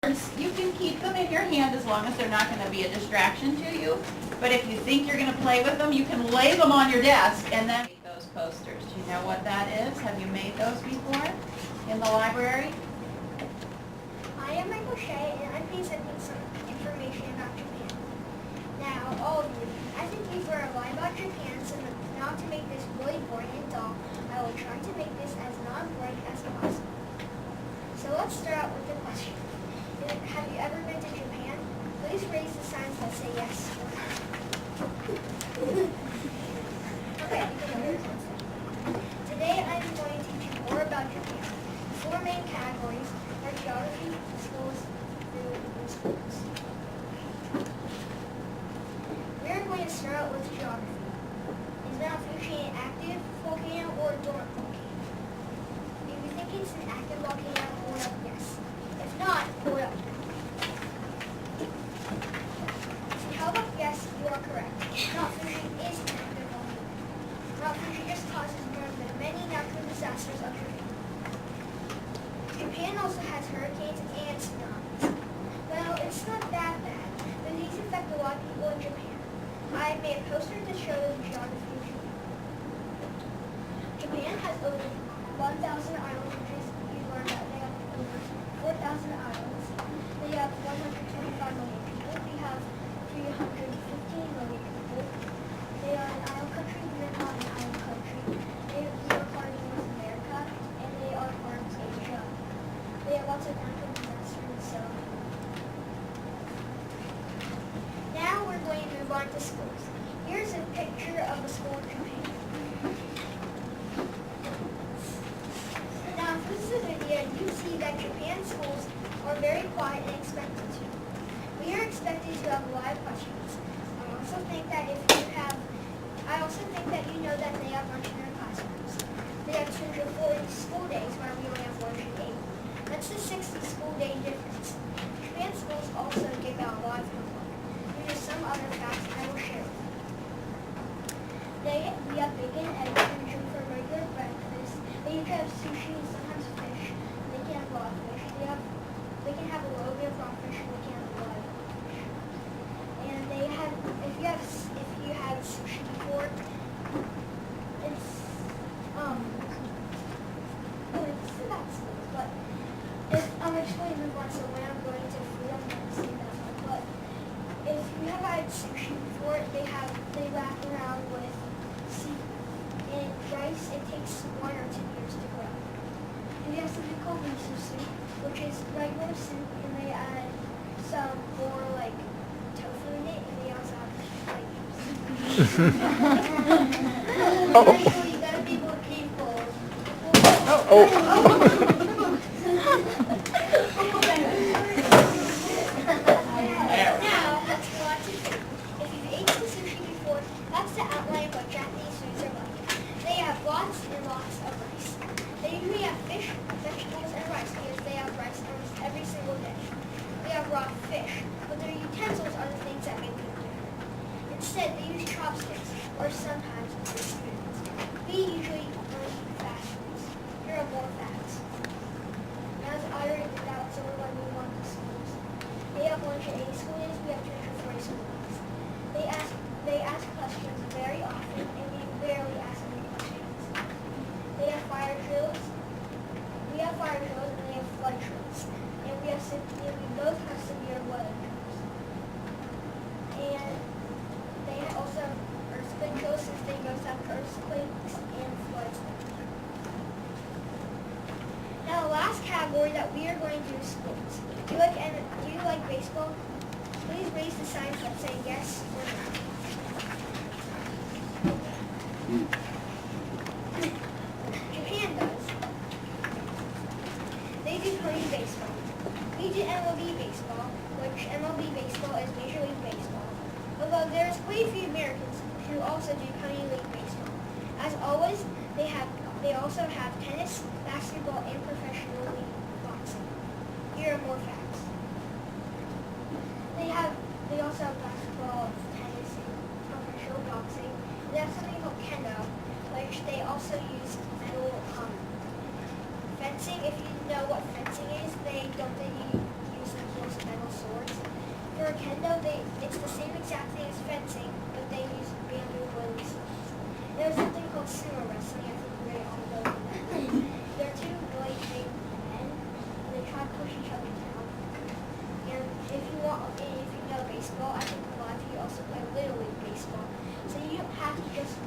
You can keep them in your hand as long as they're not going to be a distraction to you. But if you think you're going to play with them, you can lay them on your desk and then make those posters. Do you know what that is? Have you made those before in the library? I am Michael Shea, and I'm presenting some information about Japan. Now, all of you, I think you've learned a lot about Japan, so now to make this really boring and dull, I will try to make this as non-boring as possible. So let's start out with the question. Have you ever been to Japan? Please raise the signs that say yes or no. Okay, today I'm going to teach you more about Japan. Four main categories are geography, schools, food, and sports. We are going to start out with geography. Is Mount Fuji an active volcano or a dormant volcano? If you think it's an active volcano, hold up yes. If not, hold up. If you held up yes, you are correct. Mount Fuji is an active volcano. Mount Fuji just causes one of the many natural disasters of Japan. Japan also has hurricanes and tsunamis. Well, it's not that bad, but these affect a lot of people in Japan. I made a poster to show the geography of Japan. Japan has over 1,000 islands, which is, you learned that they have over 4,000 islands. They have 125 million people. We have 315 million people. They are an island country. We are not an island country. We are part of North America, and they are part of Asia. They have lots of natural disasters, so. Now we're going to move on to schools. Here's a picture of a school in Japan. Now, if this is a video, you see that Japan schools are very quiet and expected to. We are expected to have live questions. I also think that you know that they have lunch in their classrooms. They have 240 school days while we only have 108. That's the 60 school day difference. Japan schools also give out live homework. Here are some other facts I will share with you. We have bacon, eggs, and shrimp for regular breakfast. They usually have sushi and sometimes fish. They can have raw fish. They can have a little bit of raw fish, and they can have a lot of raw fish. And they have, if you have sushi before, it's about schools, but I'm actually move on, so when I'm going to food, I'm going to say that one. But if you have had sushi before, they wrap around with seafood. And rice, it takes 1 or 2 years to grow. And we have something called miso soup, which is regular soup, and they add some more like tofu in it, and they also have like Actually, you gotta be more careful. Now, let's go on to food. If you've eaten sushi before, that's the outline of what Japanese foods are like. They have lots and lots of rice. They usually have fish, vegetables, and rice because they have rice almost every single dish. They have raw fish, but their utensils are the things that make them different. Instead, they use chopsticks, or sometimes spoons. We usually only eat fast foods. Here are more facts. As I already did that, so we're going to move on to schools. They have 180 school days, we have 240 school days. They ask questions very often, and we rarely ask any questions. They have fire drills. We have fire drills, and they have flood drills. And we both have severe weather drills. And they also have earthquake drills, since they both have earthquakes and floods. Now, the last category that we are going to do is sports. Do you like baseball? Please raise the signs that say yes or no. Japan does. They do pony baseball. We do MLB baseball, which MLB baseball is Major League Baseball. Although there's quite a few Americans who also do pony league baseball. As always, they also have tennis, basketball, and professional league boxing. Here are more facts. They also have basketball, tennis, and professional boxing. They have something called kendo, which they also use metal fencing. If you know what fencing is, they use those metal swords. For kendo, it's the same exact thing as fencing, but they use bamboo wooden swords. There's something called sumo wrestling. I think we all know that. They're two really big men, and they try to push each other down. And if you know baseball, I think a lot of you also play Little League baseball. So you don't have to just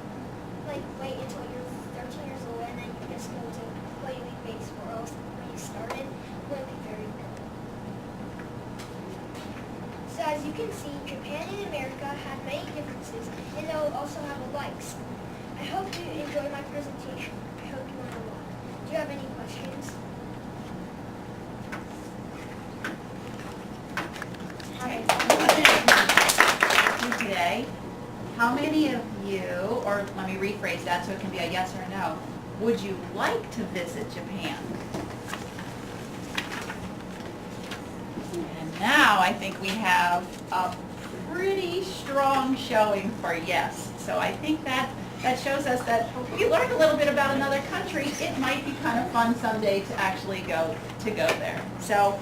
wait until you're 13 years old and then you just go to play league baseball. Or else when you started, it would be very good. So as you can see, Japan and America have many differences, and they'll also have likes. I hope you enjoyed my presentation. I hope you learned a lot. Do you have any questions? Today, how many of you, or let me rephrase that so it can be a yes or a no, would you like to visit Japan? And now I think we have a pretty strong showing for yes. So I think that shows us that if you learned a little bit about another country, it might be kind of fun someday to actually go there. So.